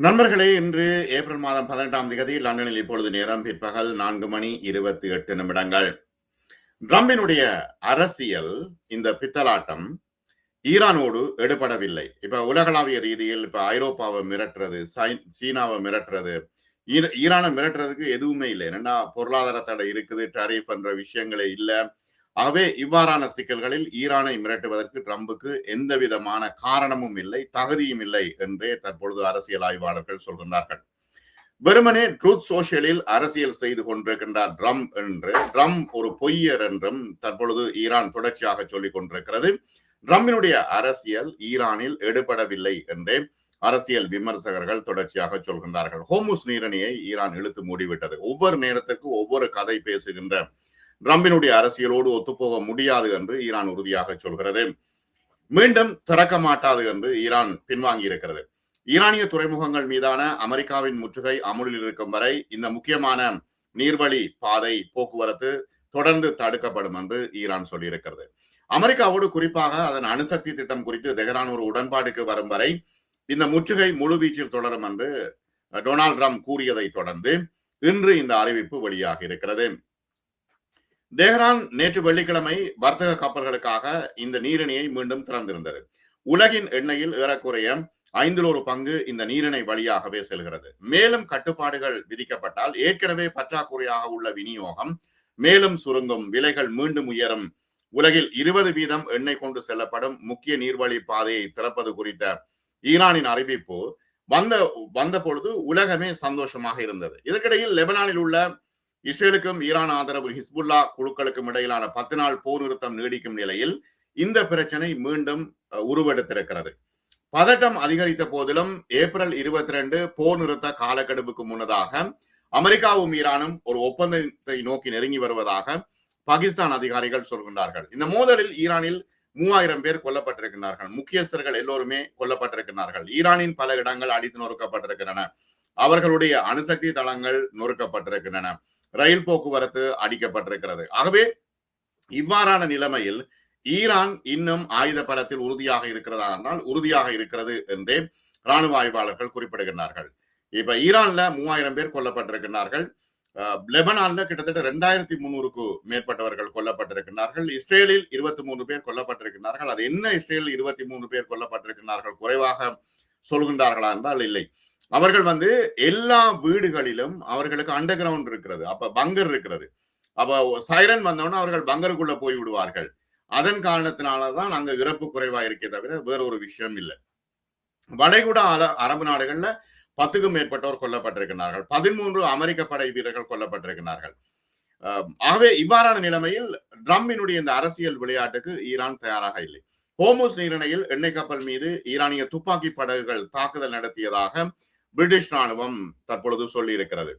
நண்பர்களே, இன்று ஏப்ரல் மாதம் 18ஆம் தேதி லண்டனில் இப்பொழுது நேரம் பிற்பகல் 4:28. ட்ரம்பினுடைய அரசியல் இந்த பித்தலாட்டம் ஈரானோடு எடுபடவில்லை. இப்ப உலகளாவிய ரீதியில் இப்ப ஐரோப்பாவை மிரட்டுறது, சீனாவை மிரட்டுறது, ஈரானை மிரட்டுறதுக்கு எதுவுமே இல்லை. என்னன்னா பொருளாதார தடை இருக்குது, டரிஃப் என்ற விஷயங்களே இல்லை. ஆகவே இவ்வாறான சிக்கல்களில் ஈரானை மிரட்டுவதற்கு ட்ரம்புக்கு எந்த விதமான காரணமும் இல்லை, தகுதியும் இல்லை என்றே தற்பொழுது அரசியல் ஆய்வாளர்கள் சொல்கின்றார்கள். வெறுமனே ட்ரூத் சோஷியலில் அரசியல் செய்து கொண்டிருக்கின்றார் ட்ரம்ப் ஒரு பொய்யர் என்றும் தற்பொழுது ஈரான் தொடர்ச்சியாக சொல்லிக் கொண்டிருக்கிறது. ட்ரம்பினுடைய அரசியல் ஈரானில் எடுபடவில்லை என்றே அரசியல் விமர்சகர்கள் தொடர்ச்சியாக சொல்கின்றார்கள். ஹோர்முஸ் நீரிணையை ஈரான் இழுத்து மூடிவிட்டது. ஒவ்வொரு நேரத்துக்கு ஒவ்வொரு கதை பேசுகின்ற ட்ரம்பினுடைய அரசியலோடு ஒத்துப்போக முடியாது என்று ஈரான் உறுதியாக சொல்கிறது. மீண்டும் திறக்க மாட்டாது என்று ஈரான் பின்வாங்கி இருக்கிறது. ஈரானிய துறைமுகங்கள் மீதான அமெரிக்காவின் முற்றுகை அமுலில் இருக்கும் வரை இந்த முக்கியமான நீர்வழி பாதை போக்குவரத்து தொடர்ந்து தடுக்கப்படும் என்று ஈரான் சொல்லியிருக்கிறது. அமெரிக்காவோடு குறிப்பாக அதன் அணுசக்தி திட்டம் குறித்து தெஹ்ரான் ஒரு உடன்பாடுக்கு வரும் வரை இந்த முற்றுகை முழுவீச்சில் தொடரும் என்று டொனால்ட் ட்ரம்ப் கூறியதை தொடர்ந்து இன்று இந்த அறிவிப்பு வெளியாகி இருக்கிறது. தெஹ்ரான் நேற்று வெள்ளிக்கிழமை வர்த்தக கப்பல்களுக்காக இந்த நீரிணையை மீண்டும் திறந்திருந்தது. உலகின் எண்ணெயில் ஏறக்குறைய 1/5 இந்த நீரிணை வழியாகவே செல்கிறது. மேலும் கட்டுப்பாடுகள் விதிக்கப்பட்டால் ஏற்கனவே பற்றாக்குறையாக உள்ள விநியோகம் மேலும் சுருங்கும், விலைகள் மீண்டும் உயரும். உலகில் 20% எண்ணெய் கொண்டு செல்லப்படும் முக்கிய நீர்வழி பாதையை திறப்பது குறித்த ஈரானின் அறிவிப்பு வந்த பொழுது உலகமே சந்தோஷமாக இருந்தது. இதற்கிடையில் லெபனானில் உள்ள இஸ்ரேலுக்கும் ஈரான் ஆதரவு ஹிஸ்புல்லா குழுக்களுக்கும் இடையிலான 10 நாள் போர் நிறுத்தம் நீடிக்கும் நிலையில் இந்த பிரச்சனை மீண்டும் உருவெடுத்திருக்கிறது. பதட்டம் அதிகரித்த போதிலும் ஏப்ரல் 22 போர் நிறுத்த காலக்கெடுவுக்கு முன்னதாக அமெரிக்காவும் ஈரானும் ஒரு ஒப்பந்தத்தை நோக்கி நெருங்கி வருவதாக பாகிஸ்தான் அதிகாரிகள் சொல்கின்றார்கள். இந்த மோதலில் ஈரானில் 3000 பேர் கொல்லப்பட்டிருக்கிறார்கள். முக்கியஸ்தர்கள் எல்லோருமே கொல்லப்பட்டிருக்கிறார்கள். ஈரானின் பல இடங்கள் அடித்து நொறுக்கப்பட்டிருக்கின்றன. அவர்களுடைய அணுசக்தி தளங்கள் நொறுக்கப்பட்டிருக்கின்றன. ரயில் போக்குவரத்து அடிக்கப்பட்டிருக்கிறது. ஆகவே இவ்வாறான நிலைமையில் ஈரான் இன்னும் ஆயுத பலத்தில் உறுதியாக இருக்கிறதா என்றால் உறுதியாக இருக்கிறது என்றே ராணுவ ஆய்வாளர்கள் குறிப்பிடுகிறார்கள். இப்ப ஈரான்ல 3000 பேர் கொல்லப்பட்டிருக்கிறார்கள். லெபனான்ல கிட்டத்தட்ட 2300க்கு மேற்பட்டவர்கள் கொல்லப்பட்டிருக்கிறார்கள். இஸ்ரேலில் 23 பேர் கொல்லப்பட்டிருக்கிறார்கள். அது என்ன, இஸ்ரேலில் 23 பேர் கொல்லப்பட்டிருக்கிறார்கள் குறைவாக சொல்கின்றார்களா என்றால் இல்லை. அவர்கள் எல்லா வீடுகளிலும் அவர்களுக்கு அண்டர் கிரவுண்ட் இருக்கிறது. அப்ப பங்கர் இருக்கிறது. அப்ப சைரன் வந்தோன்னா அவர்கள் பங்கருக்குள்ள போய் விடுவார்கள். அதன் காரணத்தினாலதான் அங்க இறப்பு குறைவா இருக்கே தவிர வேற ஒரு விஷயம் இல்லை. வளைகுடா அரபு நாடுகள்ல 10க்கும் மேற்பட்டோர் கொல்லப்பட்டிருக்கிறார்கள். 13 அமெரிக்க படை வீரர்கள் கொல்லப்பட்டிருக்கிறார்கள். ஆகவே இவ்வாறான நிலைமையில் ட்ரம்பினுடைய இந்த அரசியல் விளையாட்டுக்கு ஈரான் தயாராக இல்லை. ஹோர்முஸ் நீரிணையில் எண்ணெய் கப்பல் மீது ஈரானிய துப்பாக்கி படகுகள் தாக்குதல் நடத்தியதாக பிரிட்டிஷ் ராணுவம் தற்பொழுது சொல்லி இருக்கிறது.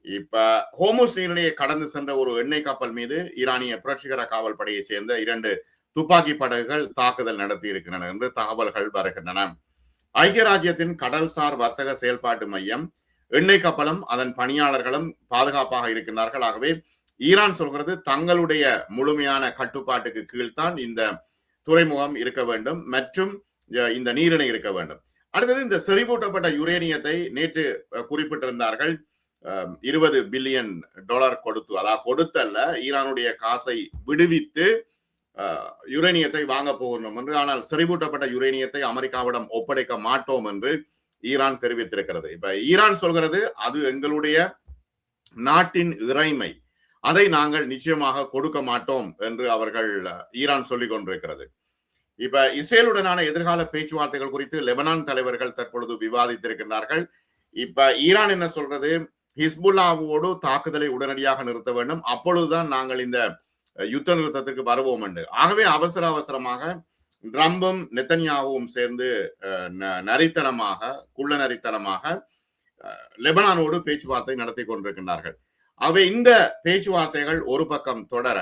இப்ப ஹோர்முஸ் நீரிணையை கடந்து சென்ற ஒரு எண்ணெய் கப்பல் மீது ஈரானிய புரட்சிகர காவல் படையை சேர்ந்த 2 துப்பாக்கி படகுகள் தாக்குதல் நடத்தி இருக்கின்றன என்று தகவல்கள் வருகின்றன. ஐக்கிய ராஜ்யத்தின் கடல்சார் வர்த்தக செயல்பாட்டு மையம் எண்ணெய் கப்பலும் அதன் பணியாளர்களும் பாதுகாப்பாக இருக்கின்றார்கள். ஆகவே ஈரான் சொல்கிறது தங்களுடைய முழுமையான கட்டுப்பாட்டுக்கு கீழ்தான் இந்த துறைமுகம் இருக்க வேண்டும் மற்றும் இந்த நீரிணை இருக்க வேண்டும். அடுத்தது இந்த செறிவூட்டப்பட்ட யுரேனியத்தை நேற்று குறிப்பிட்டிருந்தார்கள். $20 பில்லியன் கொடுத்து, அதாவது கொடுத்தல்ல, ஈரானுடைய காசை விடுவித்து யுரேனியத்தை வாங்க போகிறோம் என்று. ஆனால் செறிவூட்டப்பட்ட யுரேனியத்தை அமெரிக்காவிடம் ஒப்படைக்க மாட்டோம் என்று ஈரான் தெரிவித்திருக்கிறது. இப்ப ஈரான் சொல்கிறது அது எங்களுடைய நாட்டின் இறைமை, அதை நாங்கள் நிச்சயமாக கொடுக்க மாட்டோம் என்று அவர்கள் ஈரான் சொல்லிக் கொண்டிருக்கிறது. இப்ப இஸ்ரேலுடனான எதிர்கால பேச்சுவார்த்தைகள் குறித்து லெபனான் தலைவர்கள் தற்பொழுது விவாதித்திருக்கிறார்கள். இப்ப ஈரான் என்ன சொல்றது, ஹிஸ்புல்லாவோடு தாக்குதலை உடனடியாக நிறுத்த வேண்டும், அப்பொழுதுதான் நாங்கள் இந்த யுத்த நிறுத்தத்துக்கு வருவோம் என்று. ஆகவே அவசரமாக ட்ரம்பும் நெத்தன்யாவும் சேர்ந்து குள்ள நரித்தனமாக லெபனானோடு பேச்சுவார்த்தை நடத்தி கொண்டிருக்கின்றார்கள். ஆகவே இந்த பேச்சுவார்த்தைகள் ஒரு பக்கம் தொடர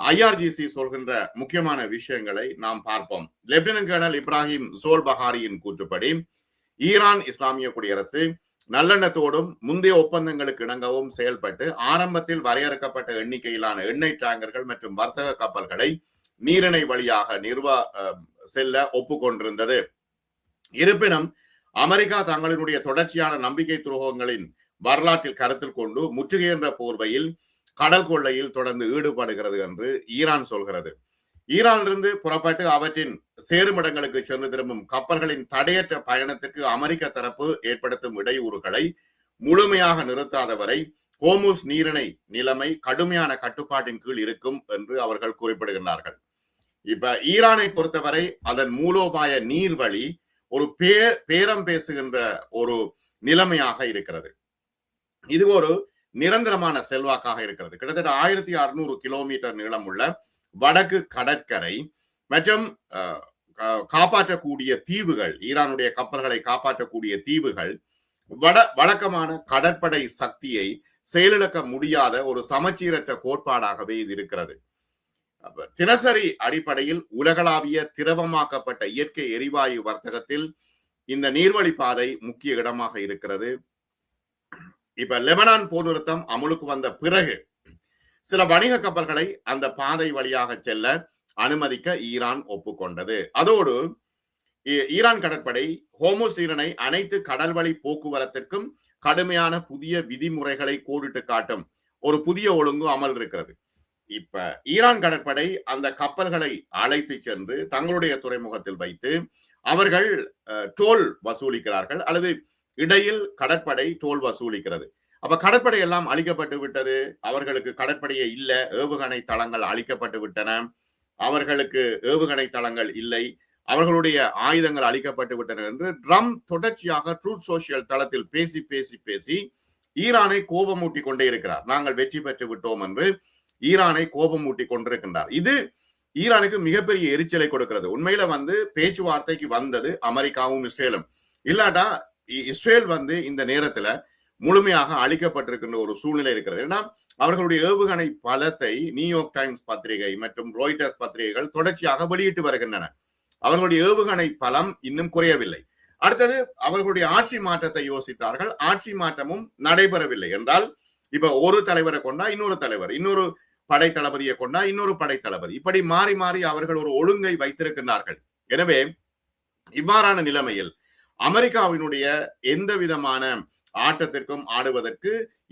ஐஆர்ஜிசி சொல்கின்ற முக்கியமான விஷயங்களை நாம் பார்ப்போம். லெப்டினன்ட் கர்னல் இப்ராஹிம் சோல்பஹாரியின் கூற்றுப்படி ஈரான் இஸ்லாமிய குடியரசு நல்லெண்ணத்தோடும் முந்தைய ஒப்பந்தங்களுக்கு இணங்கவும் செயல்பட்டு ஆரம்பத்தில் வரையறுக்கப்பட்ட எண்ணிக்கையிலான எண்ணெய் டேங்கர்கள் மற்றும் வர்த்தக கப்பல்களை நீரிணை வழியாக செல்ல ஒப்புக்கொண்டிருந்தது. இருப்பினும் அமெரிக்கா தங்களினுடைய தொடர்ச்சியான நம்பிக்கை துரோகங்களின் வரலாற்றில் கருத்தில் கொண்டு முற்றுகை என்ற போர்வையில் கடல் கொள்ளையில் தொடர்ந்து ஈடுபடுகிறது என்று ஈரான் சொல்கிறது. ஈரானிலிருந்து புறப்பட்டு அவற்றின் சேருமிடங்களுக்கு சென்று திரும்பும் கப்பல்களின் தடையற்ற பயணத்துக்கு அமெரிக்க தரப்பு ஏற்படுத்தும் இடையூறுகளை முழுமையாக நிறுத்தாதவரை ஹோர்முஸ் நீரிணை நிலைமை கடுமையான கட்டுப்பாட்டின் கீழ் இருக்கும் என்று அவர்கள் குறிப்பிடுகின்றார்கள். இப்ப ஈரானை பொறுத்தவரை அதன் மூலோபாய நீர்வழி ஒரு பேரம் பேசுகின்ற ஒரு நிலைமையாக இருக்கிறது. இது ஒரு நிரந்தரமான செல்வாக்காக இருக்கிறது. கிட்டத்தட்ட 1600 கிலோமீட்டர் நீளமுள்ள வடக்கு கடற்கரை மற்றும் காப்பாற்றக்கூடிய தீவுகள், ஈரானுடைய கப்பல்களை காப்பாற்றக்கூடிய தீவுகள் வழக்கமான கடற்படை சக்தியை செயலிழக்க முடியாத ஒரு சமச்சீரற்ற கோட்பாடாகவே இது இருக்கிறது. தினசரி அடிப்படையில் உலகளாவிய திரவமாக்கப்பட்ட இயற்கை எரிவாயு வர்த்தகத்தில் இந்த நீர்வழி பாதை முக்கிய இடமாக இருக்கிறது. இப்ப லெபனான் போர் நிறுத்தம் அமுலுக்கு வந்த பிறகு சில வணிக கப்பல்களை அந்த பாதை வழியாக செல்ல அனுமதிக்க ஈரான் ஒப்புக்கொண்டது. அதோடு ஈரான் கடற்படை ஹோர்முஸ் நீரிணை அனைத்து கடல்வழி போக்குவரத்திற்கும் கடுமையான புதிய விதிமுறைகளை கோடிட்டு காட்டும் ஒரு புதிய ஒழுங்கு அமல் இருக்கிறது. இப்ப ஈரான் கடற்படை அந்த கப்பல்களை அழைத்து சென்று தங்களுடைய துறைமுகத்தில் வைத்து அவர்கள் டோல் வசூலிக்கிறார்கள், அல்லது இடையில் கடற்படை டோல் வசூலிக்கிறது. அப்ப கடற்படை எல்லாம் அழிக்கப்பட்டு விட்டது, அவர்களுக்கு கடற்படையே இல்ல, ஏவுகணை தளங்கள் அழிக்கப்பட்டு விட்டன, அவர்களுக்கு ஏவுகணை தளங்கள் இல்லை, அவர்களுடைய ஆயுதங்கள் அழிக்கப்பட்டு விட்டன என்று ட்ரம்ப் தொடர்ச்சியாக ட்ரூத் சோசியல் தளத்தில் பேசி பேசி பேசி ஈரானை கோபமூட்டி கொண்டே இருக்கிறார். நாங்கள் வெற்றி பெற்று விட்டோம் என்று ஈரானை கோபமூட்டி கொண்டிருக்கின்றார். இது ஈரானுக்கு மிகப்பெரிய எரிச்சலை கொடுக்கிறது. உண்மையில பேச்சுவார்த்தைக்கு வந்தது அமெரிக்காவும் இஸ்ரேலும். இல்லாட்டா இஸ்ரேல் இந்த நேரத்துல முழுமையாக அழிக்கப்பட்டிருக்கின்ற ஒரு சூழ்நிலை இருக்கிறது. ஏன்னா அவர்களுடைய ஏவுகணை பலத்தை நியூயார்க் டைம்ஸ் பத்திரிகை மற்றும் ராய்ட்டர்ஸ் பத்திரிகைகள் தொடர்ச்சியாக வெளியிட்டு வருகின்றன. அவர்களுடைய ஏவுகணை பலம் இன்னும் குறையவில்லை. அடுத்தது அவர்களுடைய ஆட்சி மாற்றத்தை யோசித்தார்கள். ஆட்சி மாற்றமும் நடைபெறவில்லை என்றால் இப்ப ஒரு தலைவரை கொண்டா இன்னொரு தலைவர், இன்னொரு படை தளபதியை கொண்டா இன்னொரு படை தளபதி, இப்படி மாறி மாறி அவர்கள் ஒரு ஒழுங்கை வைத்திருக்கின்றார்கள். எனவே இவ்வாறான நிலைமையில் அமெரிக்காவினுடைய எந்த விதமான ஆட்டத்திற்கும் ஆடுவதற்கு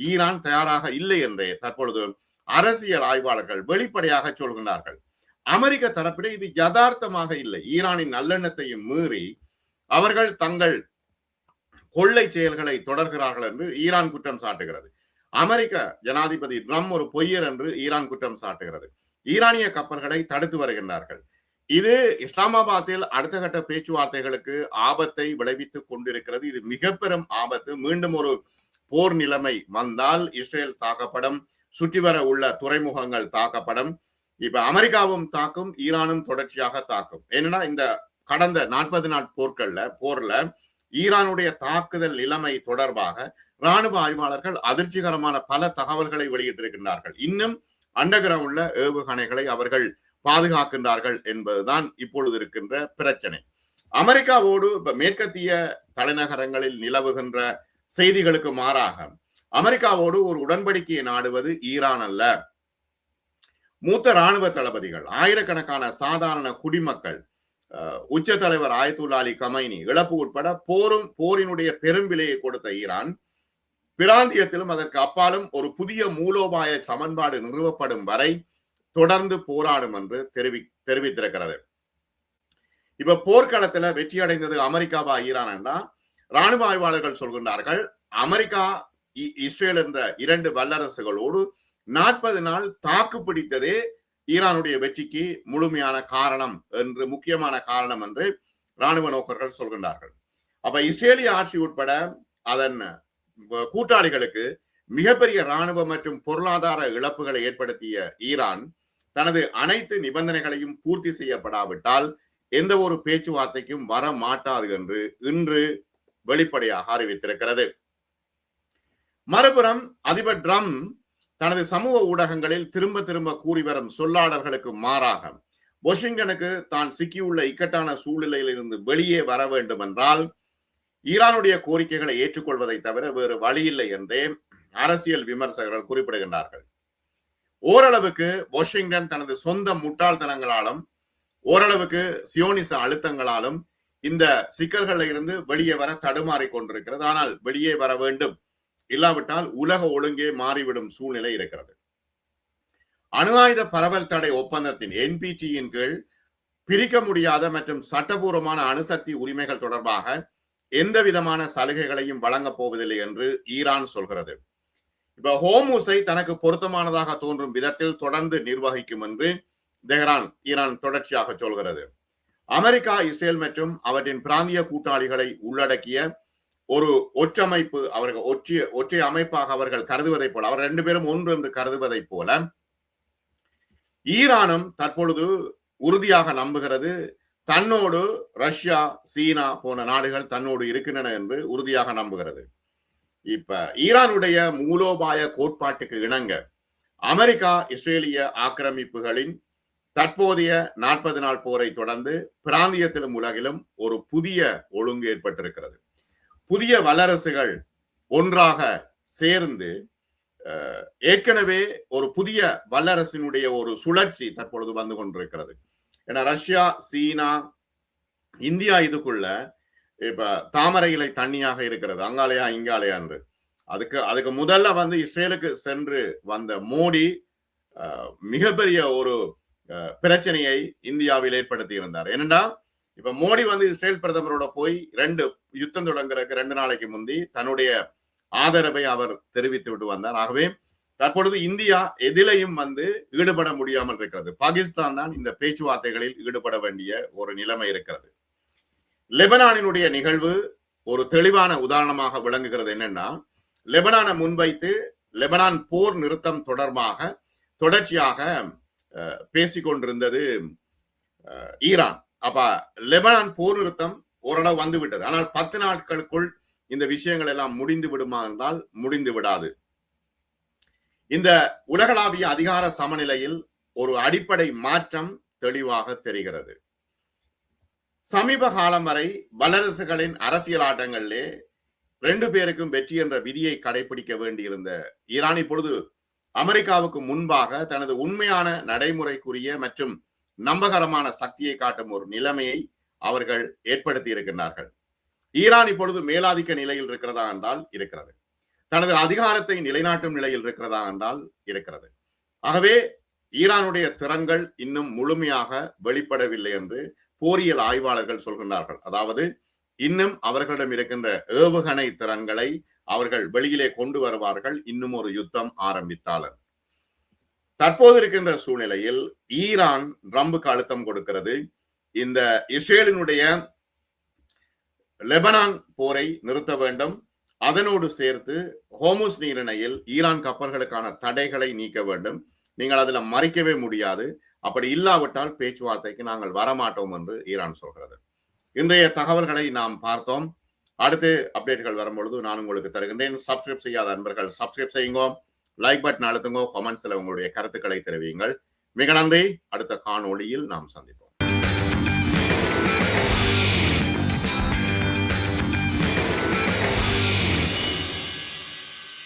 ஈரான் தயாராக இல்லை என்றே தற்பொழுது அரசியல் ஆய்வாளர்கள் வெளிப்படையாக சொல்கின்றார்கள். அமெரிக்க தரப்பிலே இது யதார்த்தமாக இல்லை. ஈரானின் நல்லெண்ணத்தையும் மீறி அவர்கள் தங்கள் கொள்ளை செயல்களை தொடர்கிறார்கள் என்று ஈரான் குற்றம் சாட்டுகிறது. அமெரிக்க ஜனாதிபதி ட்ரம்ப் ஒரு பொய்யர் என்று ஈரான் குற்றம் சாட்டுகிறது. ஈரானிய கப்பல்களை தடுத்து வருகின்றார்கள். இது இஸ்லாமாபாத்தில் அடுத்த கட்ட பேச்சுவார்த்தைகளுக்கு ஆபத்தை விளைவித்துக் கொண்டிருக்கிறது. இது மிக பெரும் ஆபத்து. மீண்டும் ஒரு போர் நிலைமை வந்தால் இஸ்ரேல் தாக்கப்படும், சுற்றி வர உள்ள துறைமுகங்கள் தாக்கப்படும். இப்ப அமெரிக்காவும் தாக்கும், ஈரானும் தொடர்ச்சியாக தாக்கும். ஏன்னா இந்த கடந்த 40 நாள் போர்ல ஈரானுடைய தாக்குதல் நிலைமை தொடர்பாக ராணுவ ஆய்வாளர்கள் அதிர்ச்சிகரமான பல தகவல்களை வெளியிட்டிருக்கின்றார்கள். இன்னும் அண்டர் கிரவுண்ட்ல ஏவுகணைகளை அவர்கள் பாதுகாக்கின்றார்கள் என்பதுதான் இப்பொழுது இருக்கின்ற பிரச்சனை. அமெரிக்காவோடு இப்ப மேற்கத்திய தலைநகரங்களில் நிலவுகின்ற செய்திகளுக்கு மாறாக அமெரிக்காவோடு ஒரு உடன்படிக்கையை நாடுவது ஈரான் அல்ல. மூத்த ராணுவ தளபதிகள், ஆயிரக்கணக்கான சாதாரண குடிமக்கள், உச்ச தலைவர் ஆயத்துல்லா அலி கமைனி இழப்பு உட்பட போரினுடைய பெரும் விலையை கொடுத்த ஈரான் பிராந்தியத்திலும் அதற்கு அப்பாலும் ஒரு புதிய மூலோபாய சமன்பாடு நிறுவப்படும் வரை தொடர்ந்து போராடும் என்று தெரிவித்திருக்கிறது. இப்ப போர்க்களத்துல வெற்றி அடைந்தது அமெரிக்காவா ஈரான் என்றா ராணுவ ஆய்வாளர்கள் சொல்கின்றார்கள், அமெரிக்கா இஸ்ரேல் என்ற இரண்டு வல்லரசுகளோடு 40 நாள் தாக்கு பிடித்ததே ஈரானுடைய வெற்றிக்கு முழுமையான காரணம் என்று, முக்கியமான காரணம் என்று ராணுவ நோக்கர்கள் சொல்கின்றார்கள். அப்ப இஸ்ரேலிய ஆட்சி உட்பட அதன் கூட்டாளிகளுக்கு மிகப்பெரிய ராணுவ மற்றும் பொருளாதார இழப்புகளை ஏற்படுத்திய ஈரான் தனது அனைத்து நிபந்தனைகளையும் பூர்த்தி செய்யப்படாவிட்டால் எந்த ஒரு பேச்சுவார்த்தைக்கும் வர மாட்டாது என்று இன்று வெளிப்படையாக அறிவித்திருக்கிறது. மறுபுறம் அதிபர் ட்ரம்ப் தனது சமூக ஊடகங்களில் திரும்ப திரும்ப கூறி வரும் சொல்லாடல்களுக்கு மாறாக வாஷிங்டனுக்கு தான் சிக்கியுள்ள இக்கட்டான சூழ்நிலையில் இருந்து வெளியே வர வேண்டும் என்றால் ஈரானுடைய கோரிக்கைகளை ஏற்றுக்கொள்வதை தவிர வேறு வழியில்லை என்றே அரசியல் விமர்சகர்கள் குறிப்பிடுகின்றார்கள். ஓரளவுக்கு வாஷிங்டன் தனது சொந்த முட்டாள்தனங்களாலும் ஓரளவுக்கு சியோனிச அழுத்தங்களாலும் இந்த சிக்கல்களில் இருந்து வெளியே வர தடுமாறி கொண்டிருக்கிறது. ஆனால் வெளியே வர வேண்டும், இல்லாவிட்டால் உலக ஒழுங்கே மாறிவிடும் சூழ்நிலை இருக்கிறது. அணு ஆயுத பரவல் தடை ஒப்பந்தத்தின் என்பிடியின் கீழ் பிரிக்க முடியாத மற்றும் சட்டபூர்வமான அணுசக்தி உரிமைகள் தொடர்பாக எந்த விதமான சலுகைகளையும் வழங்கப் போவதில்லை என்று ஈரான் சொல்கிறது. இப்ப ஹோர்முஸை தனக்கு பொருத்தமானதாக தோன்றும் விதத்தில் தொடர்ந்து நிர்வகிக்கும் என்று ஈரான் தொடர்ச்சியாக சொல்கிறது. அமெரிக்கா, இஸ்ரேல் மற்றும் அவற்றின் பிராந்திய கூட்டாளிகளை உள்ளடக்கிய ஒரு ஒற்றமைப்பு, அவர்கள் ஒற்றை அமைப்பாக அவர்கள் கருதுவதை போல, அவர் 2 பேரும் ஒன்று என்று கருதுவதை போல ஈரானும் தற்பொழுது உறுதியாக நம்புகிறது தன்னோடு ரஷ்யா, சீனா போன்ற நாடுகள் தன்னோடு இருக்கின்றன என்று உறுதியாக நம்புகிறது. இப்ப ஈரானுடைய மூலோபாய கோட்பாட்டுக்கு இணங்க அமெரிக்கா இஸ்ரேலிய ஆக்கிரமிப்புகளின் தற்போதைய 40 நாள் போரை தொடர்ந்து பிராந்தியத்திலும் உலகிலும் ஒரு புதிய ஒழுங்கு ஏற்பட்டிருக்கிறது. புதிய வல்லரசுகள் ஒன்றாக சேர்ந்து ஏற்கனவே ஒரு புதிய வல்லரசினுடைய ஒரு சுழற்சி தற்பொழுது வந்து கொண்டிருக்கிறது. ஏன்னா ரஷ்யா, சீனா, இந்தியா இதுக்குள்ள இப்ப தாமரை இலை தண்ணியாக இருக்கிறது, அங்காலையா இங்காலையா என்று. அதுக்கு முதல்ல இஸ்ரேலுக்கு சென்று வந்த மோடி மிகப்பெரிய ஒரு பிரச்சனையை இந்தியாவில் ஏற்படுத்தி இருந்தார். என்னன்னா இப்ப மோடி இஸ்ரேல் பிரதமரோட போய் யுத்தம் தொடங்குறதுக்கு 2 நாளைக்கு முந்தி தன்னுடைய ஆதரவை அவர் தெரிவித்து விட்டு வந்தார். ஆகவே தற்பொழுது இந்தியா எதிலையும் ஈடுபட முடியாமல் இருக்கிறது. பாகிஸ்தான் தான் இந்த பேச்சுவார்த்தைகளில் ஈடுபட வேண்டிய ஒரு நிலைமை இருக்கிறது. லெபனானினுடைய நிகழ்வு ஒரு தெளிவான உதாரணமாக விளங்குகிறது. என்னன்னா லெபனானை முன்வைத்து லெபனான் போர் நிறுத்தம் தொடர்பாக தொடர்ச்சியாக பேசிக்கொண்டிருந்தது ஈரான். அப்ப லெபனான் போர் நிறுத்தம் ஓரளவு வந்துவிட்டது. ஆனால் 10 நாட்களுக்குள் இந்த விஷயங்கள் எல்லாம் முடிந்து விடுமா என்றால் முடிந்து விடாது. இந்த உலகளாவிய அதிகார சமநிலையில் ஒரு அடிப்படை மாற்றம் தெளிவாக தெரிகிறது. சமீப காலம் வரை வல்லரசுகளின் அரசியல் ஆட்டங்களிலே 2 பேருக்கும் வெற்றி என்ற விதியை கடைபிடிக்க வேண்டியிருந்த ஈரான் இப்பொழுது அமெரிக்காவுக்கு முன்பாக தனது உண்மையான நடைமுறைக்குரிய மற்றும் நம்பகரமான சக்தியை காட்டும் ஒரு நிலைமையை அவர்கள் ஏற்படுத்தி இருக்கின்றார்கள். ஈரான் இப்பொழுது மேலாதிக்க நிலையில் இருக்கிறதா என்றால் இருக்கிறது. தனது அதிகாரத்தை நிலைநாட்டும் நிலையில் இருக்கிறதா என்றால் இருக்கிறது. ஆகவே ஈரானுடைய திறன்கள் இன்னும் முழுமையாக வெளிப்படவில்லை என்று போரியல் ஆய்வாளர்கள் சொல்கின்றார்கள். அதாவது இன்னும் அவர்களிடம் இருக்கின்ற ஏவுகணை திறன்களை அவர்கள் வெளியிலே கொண்டு வருவார்கள் இன்னும் ஒரு யுத்தம் ஆரம்பித்தாலும். தற்போது இருக்கின்ற சூழ்நிலையில் ஈரான் ட்ரம்புக்கு அழுத்தம் கொடுக்கிறது. இந்த இஸ்ரேலினுடைய லெபனான் போரை நிறுத்த வேண்டும், அதனோடு சேர்த்து ஹோர்முஸ் நீரிணையில் ஈரான் கப்பல்களுக்கான தடைகளை நீக்க வேண்டும், நீங்கள் அதில் மறைக்கவே முடியாது, அப்படி இல்லாவிட்டால் பேச்சுவார்த்தைக்கு நாங்கள் வரமாட்டோம் என்று ஈரான் சொல்கிறது. இன்றைய தகவல்களை நாம் பார்த்தோம். அடுத்து அப்டேட்கள் வரும்பொழுது நான் உங்களுக்கு தருகின்றேன். சப்ஸ்கிரைப் செய்யாத அன்பர்கள் சப்ஸ்கிரைப் செய்யுங்க, லைக் பட்டன் அழுத்துங்க, கமெண்ட்ஸ்ல உங்களுடைய கருத்துக்களை தெரிவியுங்கள். மிக நன்றி. அடுத்த காணொளியில் நாம் சந்திப்போம்.